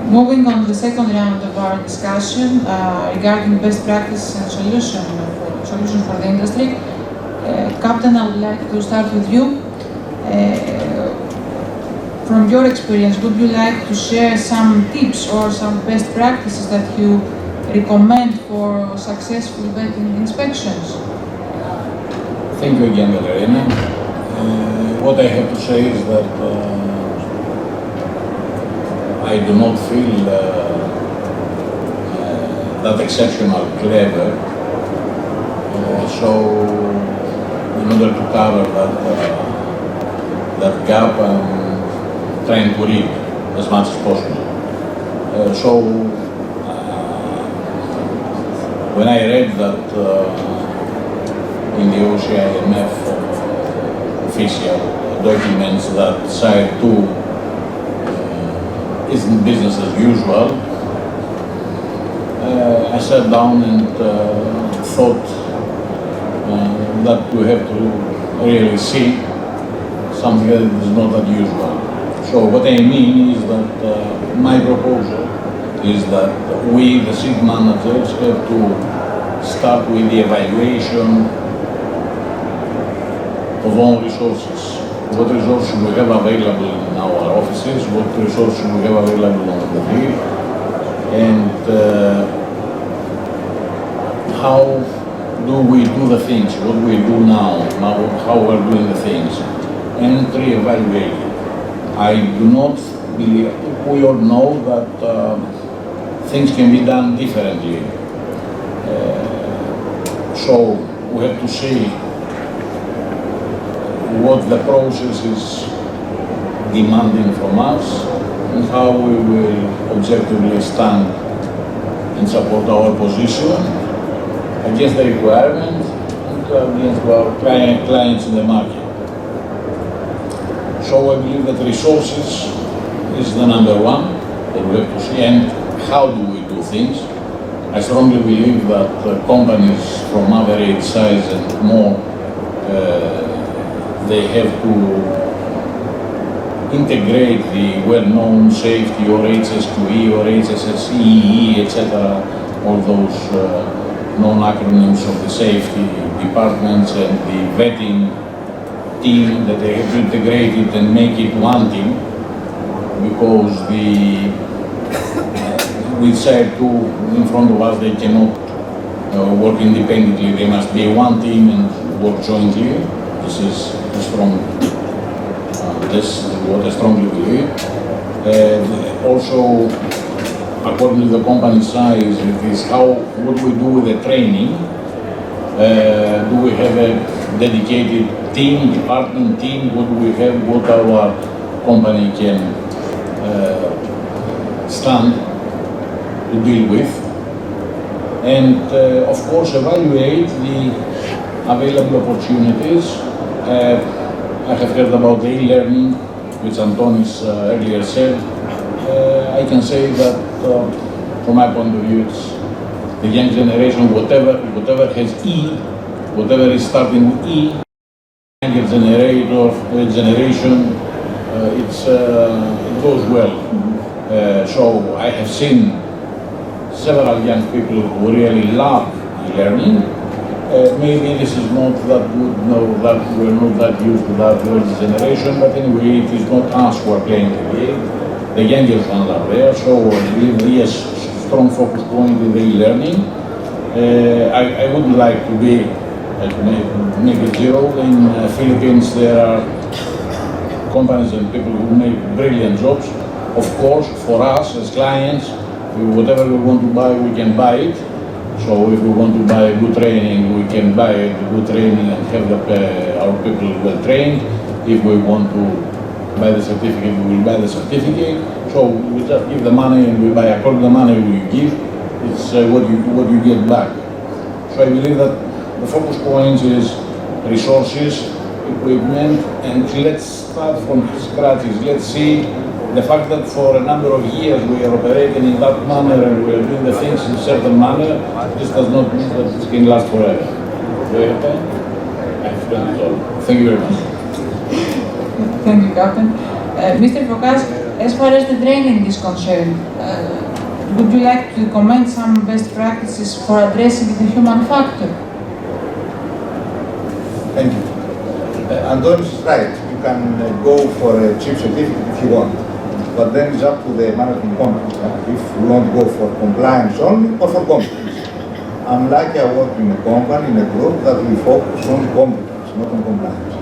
Moving on to the second round of our discussion regarding best practices and solutions for the industry. Captain, I would like to start with you. From your experience, would you like to share some tips or some best practices that you recommend for successful vetting inspections? Thank you again, Katerina. What I have to say is that I do not feel that exceptional clever. So, in order to cover that gap, I'm trying to read as much as possible. When I read that in the OCIMF official documents that Site 2 isn't business as usual, I sat down and thought that we have to really see something that is not that usual. So what I mean is that my proposal is that we, the SIG managers, have to start with the evaluation of own resources. What resources we have available in our offices, what resources we have available on the field, and how do we do the things, what we do now how we're doing the things, and re-evaluate it. I do not believe, we all know that things can be done differently. So we have to see what the process is demanding from us and how we will objectively stand and support our position against the requirements and against our clients in the market. So I believe that resources is the number one that we have to see, and how do we do things. I strongly believe that companies from average size and more, they have to integrate the well-known safety or HSQE or HSQE, etc., all those known acronyms of the safety departments and the vetting team, that they have to integrate it and make it one team, because with Site 2 in front of us, they cannot work independently. They must be one team and work jointly. This is what I strongly believe. Also, according to the company size, it is what we do with the training. Do we have a dedicated team, department team? What do we have? What our company can stand to deal with? And of course, evaluate the available opportunities. I have heard about the e-learning, which Antonis earlier said. I can say that from my point of view, it's the young generation, whatever has E, whatever is starting with E, younger generation, it goes well. So I have seen several young people who really love e-learning. Maybe this is not that good, no, that we're not that used to that old generation, but anyway, it is not us who are playing the game. The younger ones are there, so I believe yes, strong focus point in the e-learning. I would like to be, make a zero. In Philippines, there are companies and people who make brilliant jobs. Of course, for us as clients, whatever we want to buy, we can buy it. So if we want to buy good training, we can buy good training and have our people well trained. If we want to buy the certificate, we will buy the certificate. So we just give the money and we buy according to the money we give. It's what you get back. So I believe that the focus points is resources, equipment, and let's start from scratches. Let's see the fact that for a number of years we are operating in that manner and we are doing the things in a certain manner, this does not mean that this can last forever. Do you have time? Thank you very much. Thank you, Captain. Mr. Fokas, as far as the training is concerned, would you like to comment some best practices for addressing the human factor? Thank you. Antonis is right. You can go for a cheap certificate if you want, but then it's up to the management company if you want to go for compliance only or for competence. I'm lucky I work in a company, in a group that we focus on competence, not on compliance.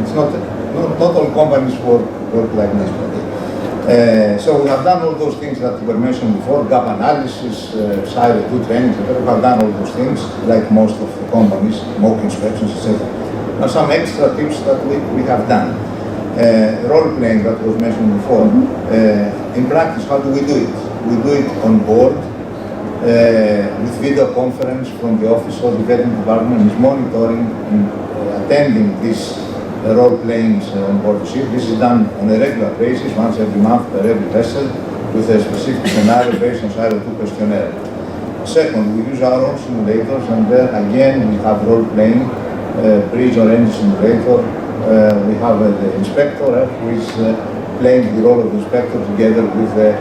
It's not all companies work like this. So we have done all those things that were mentioned before, gap analysis, Silo 2 training, etc. We have done all those things, like most of the companies, mock inspections, etc. Now some extra tips that we have done. Role playing that was mentioned before. In practice, how do we do it? We do it on board, with video conference from the office of the vetting department is monitoring and attending these role-playings on board the ship. This is done on a regular basis, once every month per every vessel, with a specific scenario based on Silo 2 questionnaire. Second, we use our own simulators, and there again we have role-playing, bridge or engine simulator. We have the inspector who is playing the role of the inspector together with the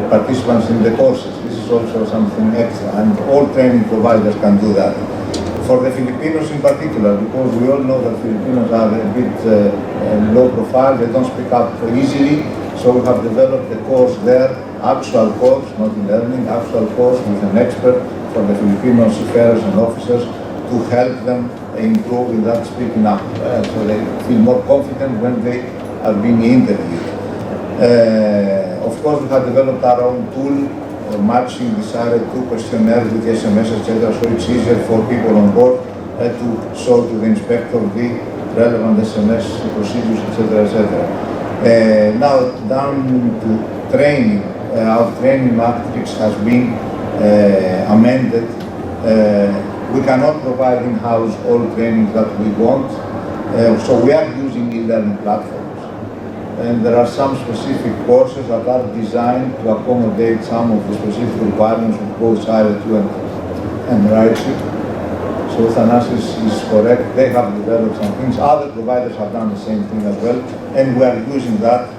participants in the courses. This is also something extra, and all training providers can do that. For the Filipinos in particular, because we all know that Filipinos are a bit low profile, they don't speak up easily, so we have developed a course there, actual course, not e-learning, actual course with an expert for the Filipino seafarers and officers to help them improve in that speaking up, so they feel more confident when they are being interviewed. Of course, we have developed our own tool matching the Silo 2 questionnaire with SMS, etc. So it's easier for people on board to show to the inspector the relevant SMS procedures, etc., etc. Now, down to training, our training matrix has been amended. We cannot provide in-house all trainings that we want, so we are using e-learning platforms. And there are some specific courses that are designed to accommodate some of the specific requirements of both Silo 2 and Maritime. So Athanasios is correct, they have developed some things. Other providers have done the same thing as well, and we are using that.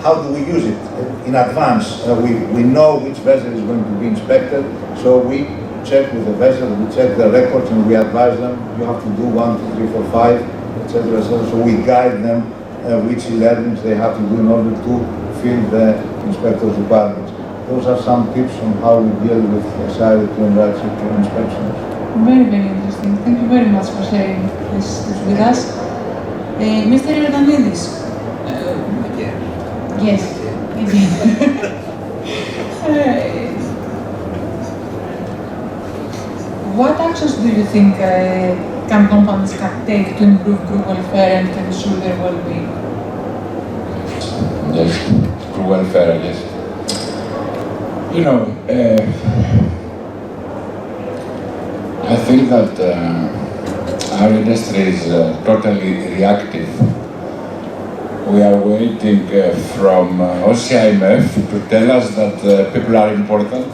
How do we use it? In advance, we know which vessel is going to be inspected, so we check with the vessel, we check the records, and we advise them, you have to do 1, 2, 3, 4, 5, etc., etc. So we guide them which e-learnings they have to do in order to fill the inspector's requirements. Those are some tips on how we deal with Silo 2 and Maritime inspections. Very, very interesting. Thank you very much for sharing this with us. Mr. Iordanidis. Yes, again. What actions do you think can companies take to improve crew welfare and to ensure their well-being? Yes, crew welfare, yes. You know, I think that our industry is totally reactive. We are waiting from OCIMF to tell us that people are important,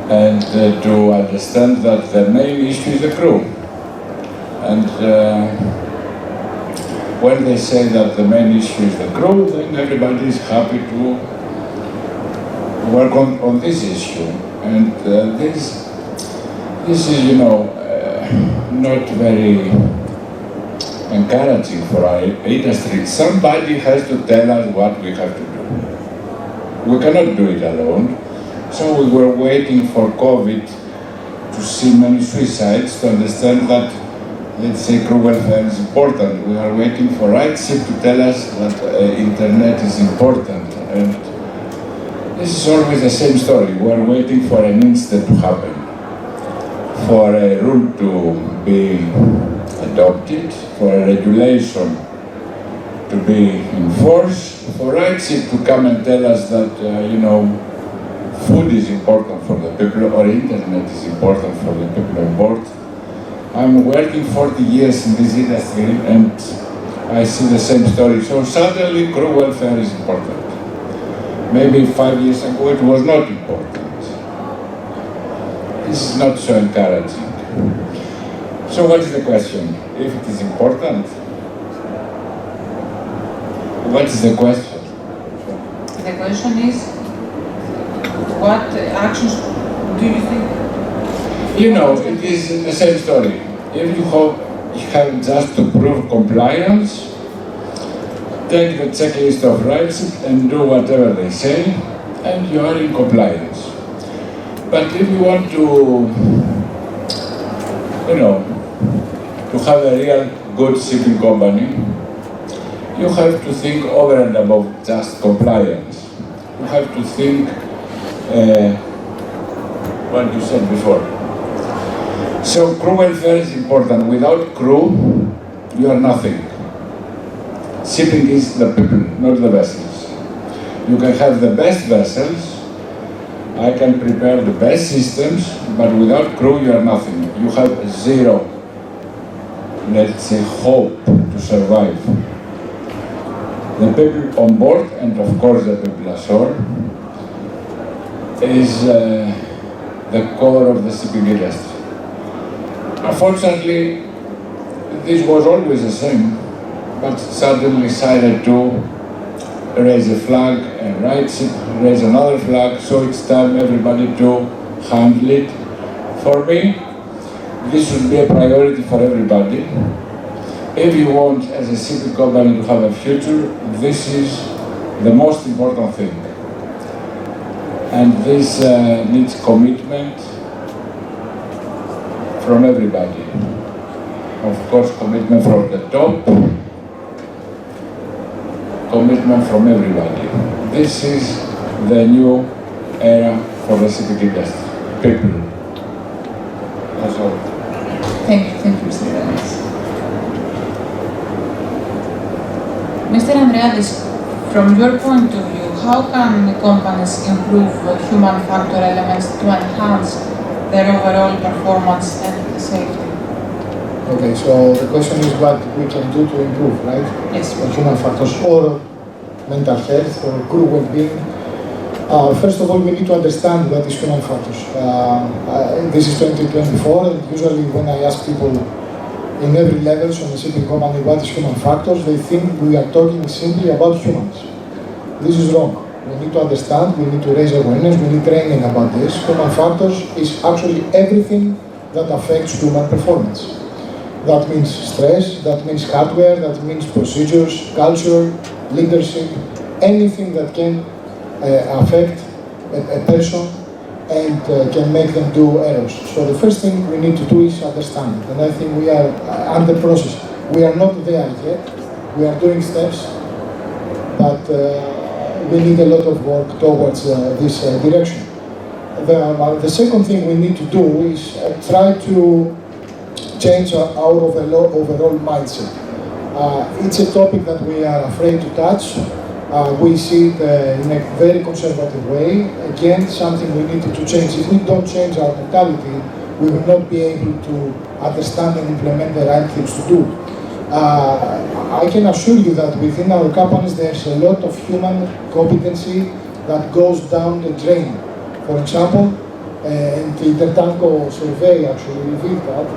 and to understand that the main issue is the crew. And when they say that the main issue is the crew, then everybody is happy to work on this issue. And this is, you know, not very encouraging for our industry. Somebody has to tell us what we have to do. We cannot do it alone. So we were waiting for COVID to see many suicides to understand that, let's say, crew welfare is important. We are waiting for RightShip to tell us that internet is important. And this is always the same story. We are waiting for an incident to happen, for a rule to be adopted, for a regulation to be enforced, for RightShip to come and tell us that, you know, food is important for the people, or internet is important for the people on board. I'm working 40 years in this industry and I see the same story. So suddenly crew welfare is important. Maybe 5 years ago it was not important. This is not so encouraging. So what is the question? If it is important? What is the question? The question is, what actions do you think? You know, it is the same story. If you have just to prove compliance, take the checklist of rights and do whatever they say, and you are in compliance. But if you want to, you know, to have a real good shipping company, you have to think over and above just compliance. You have to think what you said before. So crew welfare is important. Without crew, you are nothing. Shipping is the people, not the vessels. You can have the best vessels, I can prepare the best systems, but without crew you are nothing. You have zero, let's say, hope to survive. The people on board, and of course the people ashore, is the core of the shipping industry. Unfortunately, this was always the same, but suddenly decided to raise a flag and raise another flag, so it's time everybody to handle it. For me, this should be a priority for everybody. If you want, as a shipping company, to have a future, this is the most important thing. And this needs commitment from everybody. Of course, commitment from the top, commitment from everybody. This is the new era for the shipping industry. People. That's all. Thank you, Mr. Andreadis. Mr. Andreadis, from your point of view, how can companies improve human factor elements to enhance their overall performance and safety? Okay, so the question is what we can do to improve, right? Yes. For human factors or mental health or crew well-being. First of all, we need to understand what is human factors. This is 2024, and usually when I ask people in every level on the shipping company what is human factors, they think we are talking simply about humans. This is wrong. We need to understand, we need to raise awareness, we need training about this. Human factors is actually everything that affects human performance. That means stress, that means hardware, that means procedures, culture, leadership, anything that can affect a person and can make them do errors. So the first thing we need to do is understand it, and I think we are under process. We are not there yet. We are doing steps, but we need a lot of work towards this direction. The second thing we need to do is try to change our overall mindset. It's a topic that we are afraid to touch. We see it in a very conservative way. Again, something we needed to change. If we don't change our mentality, we will not be able to understand and implement the right things to do. I can assure you that within our companies there's a lot of human competency that goes down the drain. For example, and the Intertanko survey actually revealed that,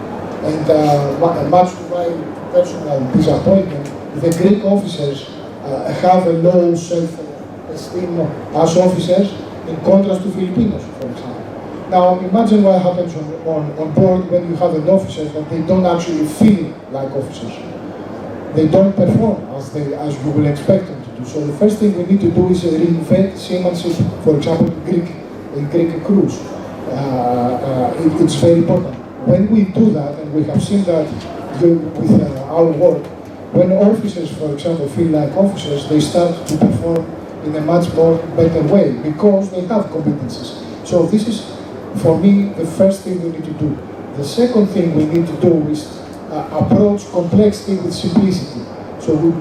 and much to my personal disappointment, the Greek officers have a low self-esteem as officers in contrast to Filipinos, for example. Now imagine what happens on board when you have an officer that they don't actually feel like officers. They don't perform as you will expect them to do. So the first thing we need to do is reinvent seamanship, for example, in Greek crews. It's very important. When we do that, and we have seen that with our work, when officers, for example, feel like officers, they start to perform in a much more better way because they have competencies. So this is, for me, the first thing we need to do. The second thing we need to do is approach complexity with simplicity. So you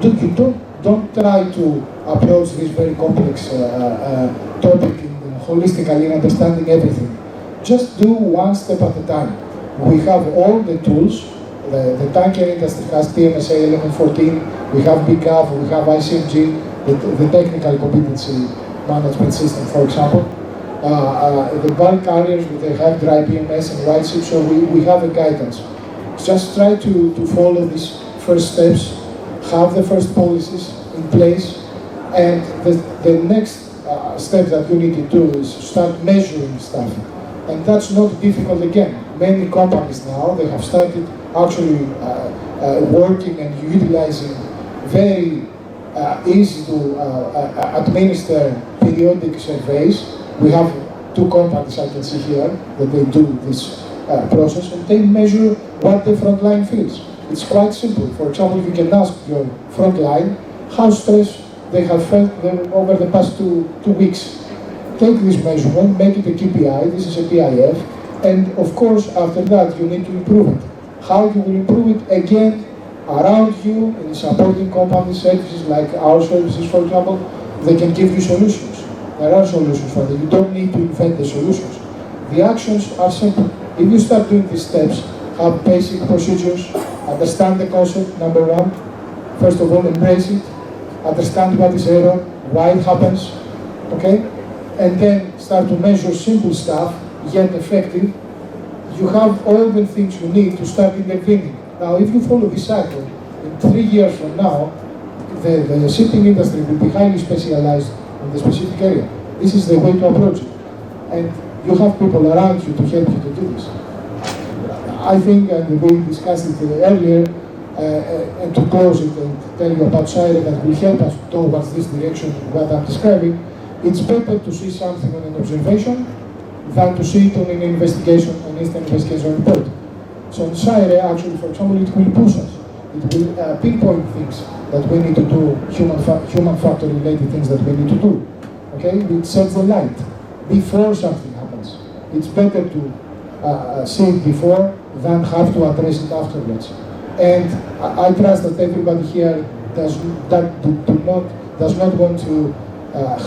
don't try to approach this very complex topic holistically in understanding everything. Just do one step at a time. We have all the tools. The tanker industry has TMSA 1114, we have BCAV, we have ICMG, the technical competency management system, for example. The bulk carriers, they have dry PMS and white ship, so we have a guidance. Just try to follow these first steps, have the first policies in place, And the next step that you need to do is start measuring stuff. And that's not difficult again. Many companies now, they have started actually working and utilizing very easy to administer periodic surveys. We have 2 companies I can see here that they do this process, and they measure what the front line feels. It's quite simple. For example, you can ask your front line how stressed they have felt over the past two weeks. Take this measurement, make it a KPI, this is a PIF, and of course after that you need to improve it. How you will improve it? Again, around you, in supporting company services like our services, for example, they can give you solutions. There are solutions for that. You don't need to invent the solutions. The actions are simple. If you start doing these steps, have basic procedures, understand the concept, number 1. First of all, embrace it, understand what is error, why it happens, okay? And then start to measure simple stuff, yet effective. You have all the things you need to start intervening. Now, if you follow this cycle, in 3 years from now, the shipping industry will be highly specialized in the specific area. This is the way to approach it. And you have people around you to help you to do this. I think, and we discussed it earlier, and to close it and tell you about SIRE that will help us towards this direction, what I'm describing, it's better to see something on an observation than to see it on an investigation, an instant investigation report. So in SIRE, actually, for example, it will push us. It will pinpoint things that we need to do, human factor related things that we need to do. Okay? It sets the light before something happens. It's better to see it before than have to address it afterwards. And I trust that everybody here does not want to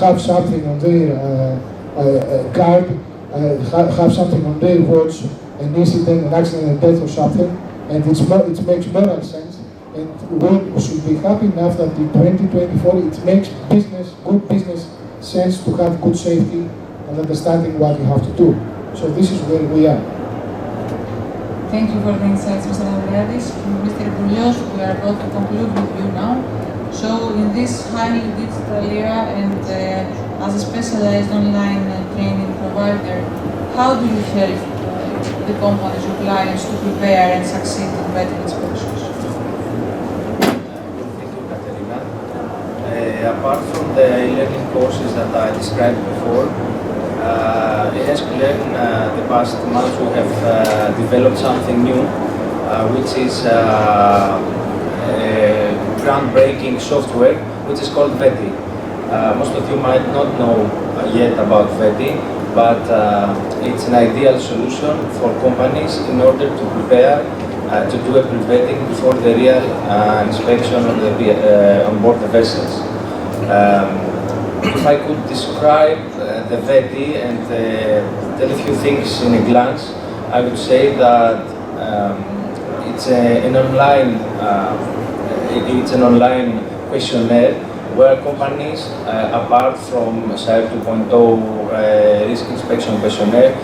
have something on their card, have something on their watch, an incident, an accident, a death or something, and it makes moral sense. And we should be happy enough that in 2024 it makes good business sense to have good safety and understanding what you have to do. So this is where we are. Thank you for the insights, Mr. Andreadis. Mr. Bourlios, we are about to conclude with you now. So, in this highly digital era and as a specialized online training provider, how do you help the companies or clients to prepare and succeed in vetting inspections? Thank you, Katerina. Apart from the e-learning courses that I described before, in SQLearn, the past months we have developed something new, which is groundbreaking software, which is called Vetting. Most of you might not know yet about Vetting, but it's an ideal solution for companies in order to prepare to do a pre-vetting before the real inspection of the on board the vessels. If I could describe the VETI and tell a few things in a glance, I would say that it's an online questionnaire where companies, apart from SIRE 2.0 risk inspection questionnaire,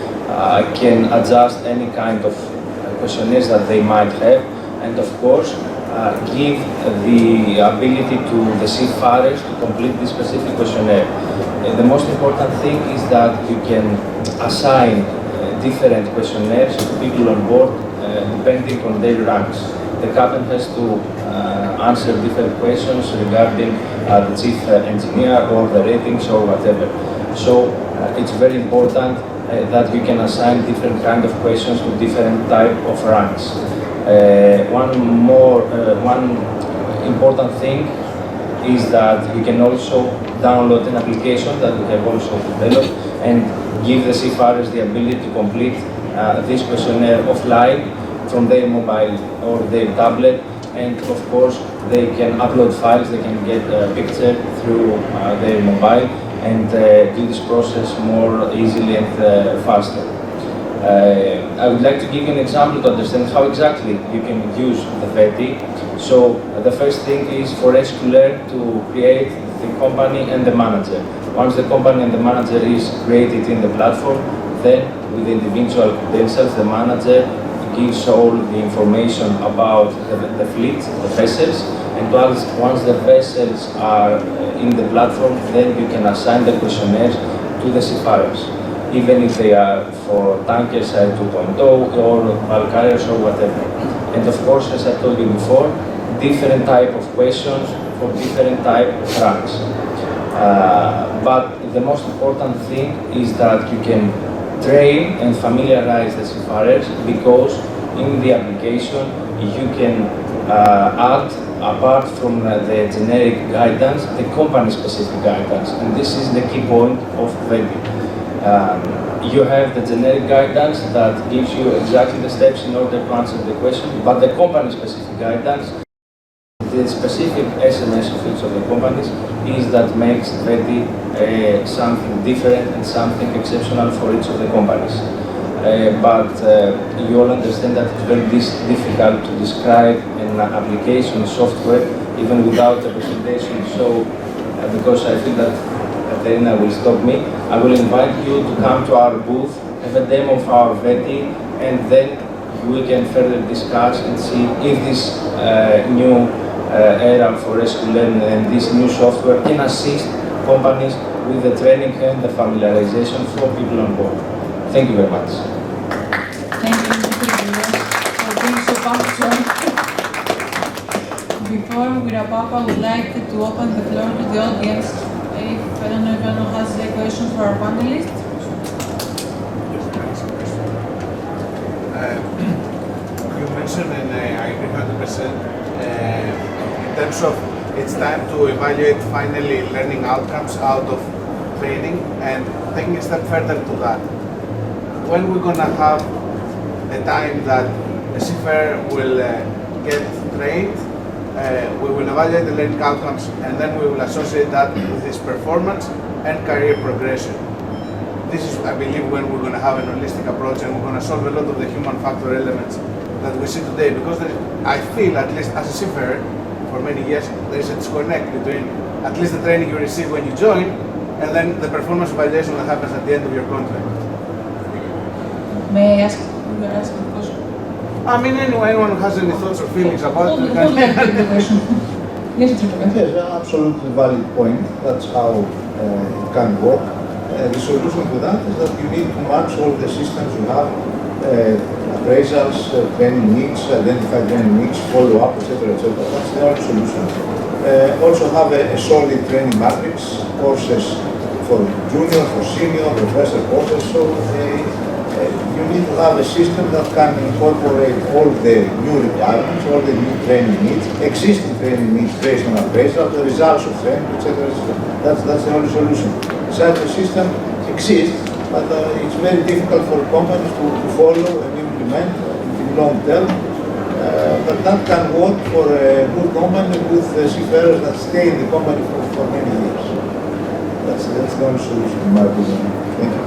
can adjust any kind of questionnaires that they might have, and of course give the ability to the seafarers to complete this specific questionnaire. The most important thing is that you can assign different questionnaires to people on board depending on their ranks. The captain has to answer different questions regarding the chief engineer or the ratings or whatever. So it's very important that you can assign different kind of questions to different type of ranks. One important thing is that you can also download an application that we have also developed and give the seafarers the ability to complete this questionnaire offline from their mobile or their tablet, and of course they can upload files, they can get a picture through their mobile and do this process more easily and faster. I would like to give you an example to understand how exactly you can use the VETI. So the first thing is for SQLearn to create the company and the manager. Once the company and the manager is created in the platform, then with the individual credentials, the manager gives all the information about the fleet, the vessels, and once the vessels are in the platform, then you can assign the questionnaires to the seafarers, even if they are for tankers 2.0 or bulk carriers or whatever. And of course, as I told you before, different type of questions for different type of ranks. But the most important thing is that you can train and familiarize the seafarers, because in the application you can add, apart from the generic guidance, the company-specific guidance, and this is the key point of vetting. You have the generic guidance that gives you exactly the steps in order to answer the question, but the company-specific guidance, the specific SMS of each of the companies, is that makes vetting something different and something exceptional for each of the companies. But you all understand that it's very difficult to describe an application software even without a presentation. So, because I feel that Katerina will stop me, I will invite you to come to our booth, have a demo of our vetting, and then we can further discuss and see if this new era for SQLearn and this new software can assist companies with the training and the familiarization for people on board. Thank you very much. Thank you, Mr. Bourlios, for being so punctual. Before we wrap up, I would like to open the floor to the audience. I don't know if anyone has a question for our panelists. You mentioned, and I agree 100%, in terms of it's time to evaluate finally learning outcomes out of training, and taking a step further to that. When we're going to have a time that a seafarer will get trained, we will evaluate the learning outcomes, and then we will associate that with his performance and career progression. This is, I believe, when we're going to have an holistic approach, and we're going to solve a lot of the human factor elements that we see today. Because I feel, at least as a seafarer, for many years, there is a disconnect between at least the training you receive when you join, and then the performance evaluation that happens at the end of your contract. May I ask, you were asking a question? I mean, anyone who has any thoughts or feelings about it. Yes, it's okay. Yes, absolutely valid point. That's how it can work. The solution to that is that you need to match all the systems you have, appraisals, training needs, identify training needs, follow-up, etc., etc. That's the only solution. Also have a solid training matrix, courses for junior, for senior, professor courses. So you need to have a system that can incorporate all the new requirements, all the new training needs, existing training needs based on appraisal, the results of training, etc. That's the only solution. Such a system exists, but it's very difficult for companies to follow and implement in the long term. But that can work for a good company with seafarers that stay in the company for many years. That's the only solution, in my opinion. Thank you.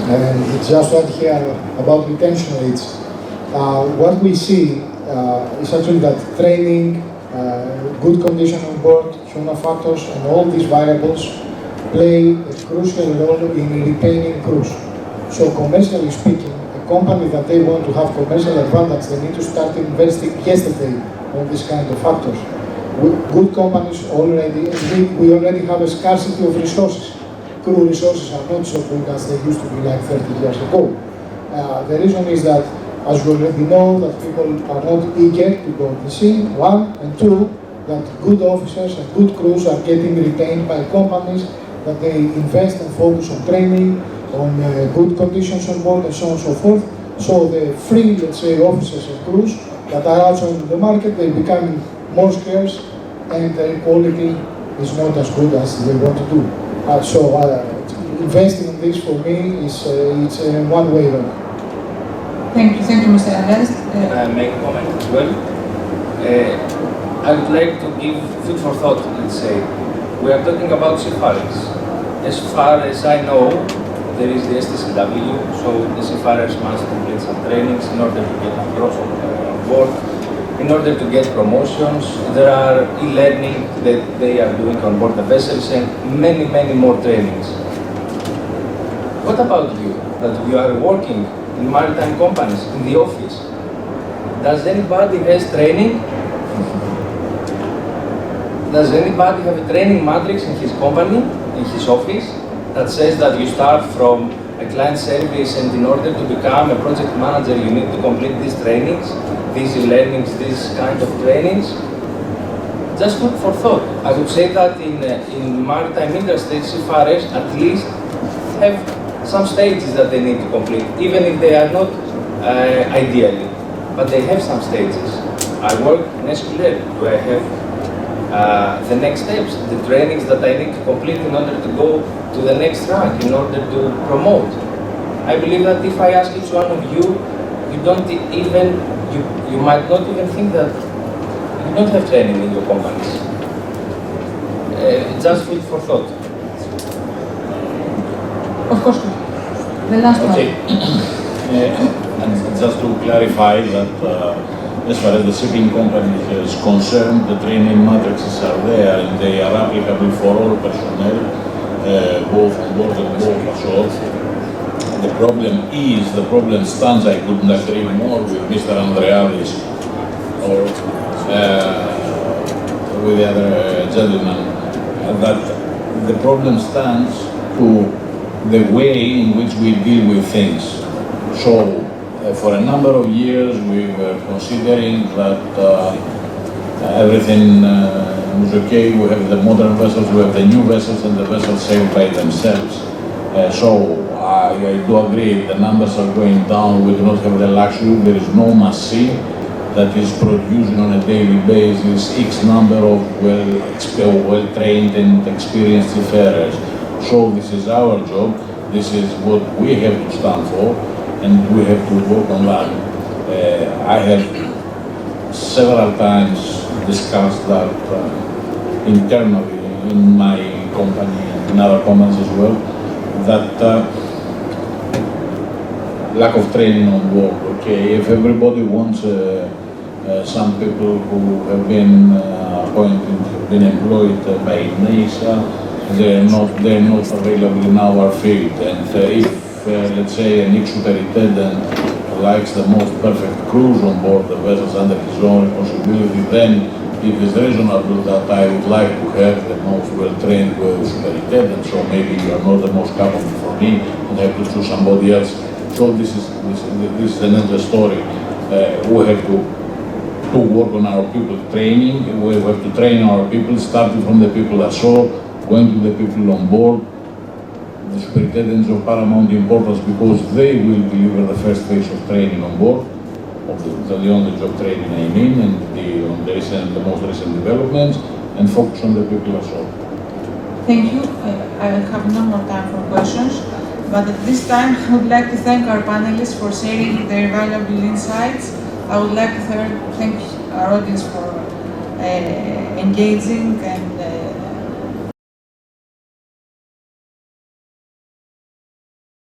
And just one here about retention rates. What we see is actually that training, good condition on board, human factors, and all these variables play a crucial role in retaining crews. So commercially speaking, a company that they want to have commercial advantage, they need to start investing yesterday on this kind of factors. Good companies already, we already have a scarcity of resources. Crew resources are not so good as they used to be like 30 years ago. The reason is that, as you already know, that people are not eager to go to sea, one, and two, that good officers and good crews are getting retained by companies, that they invest and focus on training, on good conditions on board, and so on and so forth. So the free, let's say, officers and crews that are outside in the market, they become more scarce, and their quality is not as good as they want to do. So investing in this for me is it's one way road. Thank you, Mr. Andreadis. Can I make a comment as well? I would like to give food for thought, let's say. We are talking about seafarers. As far as I know, there is the STCW, so the seafarers must complete some trainings in order to get across on board. In order to get promotions, there are e-learning that they are doing on board the vessels and many, many more trainings. What about you, that you are working in maritime companies, in the office? Does anybody has training? Does anybody have a training matrix in his company, in his office, that says that you start from a client service and in order to become a project manager you need to complete these trainings, these learnings, these kind of trainings? Just food for thought. I would say that in maritime industry, seafarers at least have some stages that they need to complete, even if they are not ideally, but they have some stages. I work in SQLearn, where I have the next steps, the trainings that I need to complete in order to go to the next rank, in order to promote. I believe that if I ask each one of you, you don't even, you might not even think that you don't have training in your companies. Just food for thought. Of course, the last Okay. And just to clarify that as far as the shipping company is concerned, the training matrices are there and they are applicable for all personnel, both on board and both ashore. The problem stands, I couldn't agree more with Mr. Andreadis or with the other gentleman, that the problem stands to the way in which we deal with things. So, for a number of years we were considering that everything was okay. We have the modern vessels, we have the new vessels, and the vessels sail by themselves. So I do agree, the numbers are going down. We do not have the luxury. There is no machine that is producing on a daily basis X number of well-trained and experienced seafarers. So this is our job. This is what we have to stand for, and we have to work on that. I have several times discussed that internally in my company and in other companies as well, that lack of training on board. Okay, if everybody wants some people who have been appointed, have been employed by NASA, they're not available in our field. And if let's say an ex-superintendent likes the most perfect crews on board the vessels under his own responsibility, then it is reasonable that I would like to have the most well-trained superintendent. So maybe you are not the most capable for me, and I have to choose somebody else. So this is an endless story. We have to work on our people training. We have to train our people, starting from the people ashore, going to the people on board. The superintendents of paramount importance because they will deliver the first phase of training on board, of the on-the-job training I mean, and the most recent developments, and focus on the people ashore. Thank you. I have no more time for questions, but at this time I would like to thank our panelists for sharing their valuable insights. I would like to thank our audience for engaging and